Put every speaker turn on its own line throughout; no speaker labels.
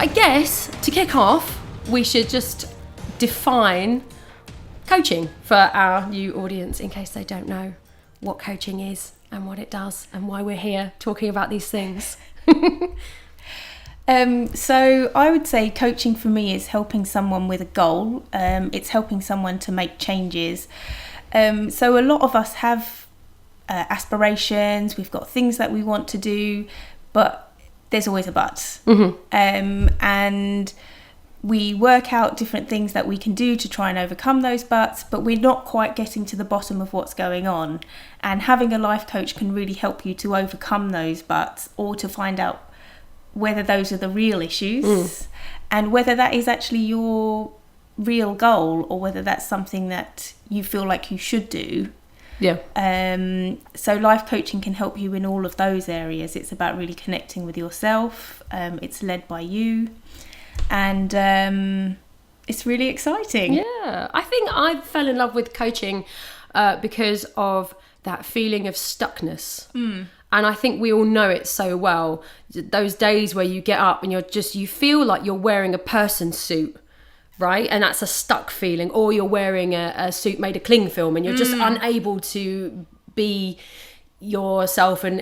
I guess to kick off, we should just define coaching for our new audience in case they don't know what coaching is and what it does and why we're here talking about these things.
So I would say coaching for me is helping someone with a goal. It's helping someone to make changes. So a lot of us have aspirations, we've got things that we want to do, but there's always a but. And we work out different things that we can do to try and overcome those buts, but we're not quite getting to the bottom of what's going on. And having a life coach can really help you to overcome those buts, or to find out whether those are the real issues and whether that is actually your real goal, or whether that's something that you feel like you should do. So life coaching can help you in all of those areas. It's about really connecting with yourself. It's led by you, and it's really exciting.
Yeah, I think I fell in love with coaching because of that feeling of stuckness. And I think we all know it so well. Those days where you get up and you feel like you're wearing a person suit, right? And that's a stuck feeling. Or you're wearing a suit made of cling film and you're just unable to be yourself, and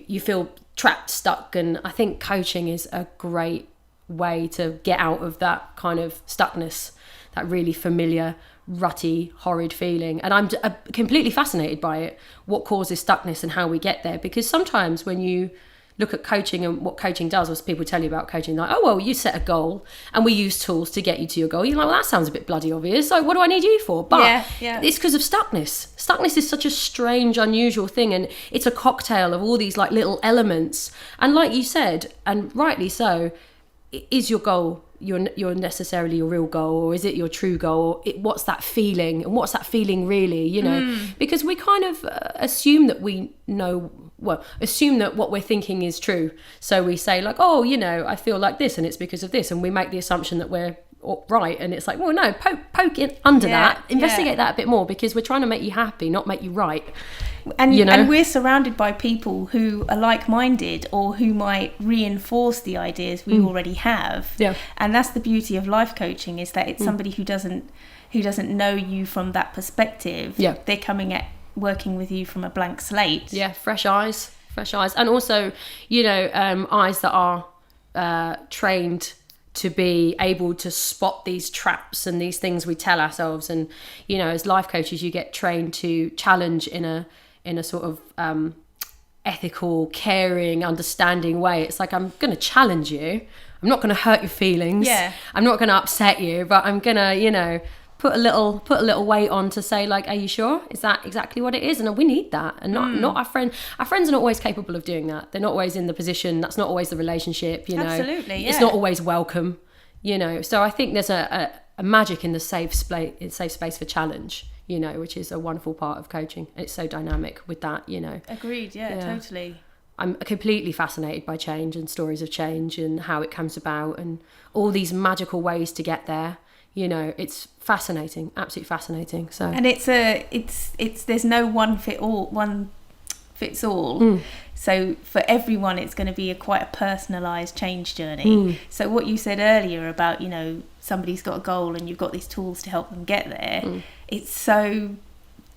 you feel trapped, stuck. And I think coaching is a great way to get out of that kind of stuckness, that really familiar, rutty, horrid feeling. And I'm completely fascinated by it, what causes stuckness and how we get there. Because sometimes when you look at coaching and what coaching does, or people tell you about coaching, like, oh, well, you set a goal and we use tools to get you to your goal. You're like, well, that sounds a bit bloody obvious. So what do I need you for? But it's because of stuckness. Stuckness is such a strange, unusual thing. And it's a cocktail of all these like little elements. And like you said, and rightly so, is your goal you're necessarily your real goal, or is it your true goal? What's that feeling, and what's that feeling really, because we kind of assume that what we're thinking is true. So we say like, oh, I feel like this and it's because of this, and we make the assumption that we're right. And it's like, well, no, poke it under that, investigate that a bit more, because we're trying to make you happy, not make you right.
And we're surrounded by people who are like-minded, or who might reinforce the ideas we already have. And that's the beauty of life coaching, is that it's somebody who doesn't know you from that perspective. They're coming at working with you from a blank slate.
Fresh eyes, and also eyes that are trained to be able to spot these traps and these things we tell ourselves. And as life coaches, you get trained to challenge in a sort of ethical, caring, understanding way. It's like, I'm going to challenge you. I'm not going to hurt your feelings. I'm not going to upset you, but I'm going to, put a little weight on to say, like, are you sure? Is that exactly what it is? And we need that. And not our friend. Our friends are not always capable of doing that. They're not always in the position. That's not always the relationship,
Absolutely,
It's not always welcome, So I think there's a magic in the safe space for challenge, which is a wonderful part of coaching. It's so dynamic with that,
Agreed, totally.
I'm completely fascinated by change and stories of change and how it comes about and all these magical ways to get there. It's fascinating, absolutely fascinating. So,
and it's there's no one fits all. So for everyone, it's going to be quite a personalised change journey. So what you said earlier about somebody's got a goal and you've got these tools to help them get there. It's so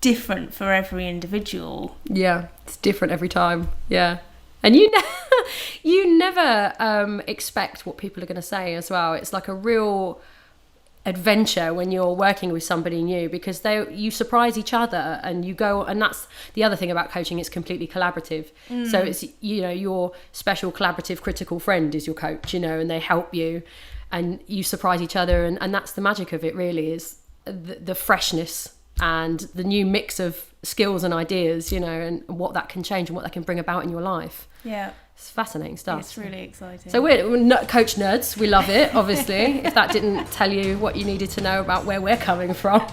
different for every individual.
It's different every time. And you never expect what people are going to say as well. It's like a real adventure when you're working with somebody new, because you surprise each other and you go, and that's the other thing about coaching, it's completely collaborative. So it's your special collaborative critical friend is your coach, and they help you and you surprise each other, and that's the magic of it really, is the freshness and the new mix of skills and ideas, and what that can change and what that can bring about in your life. It's fascinating stuff.
It's really exciting.
So we're coach nerds. We love it, obviously, if that didn't tell you what you needed to know about where we're coming from.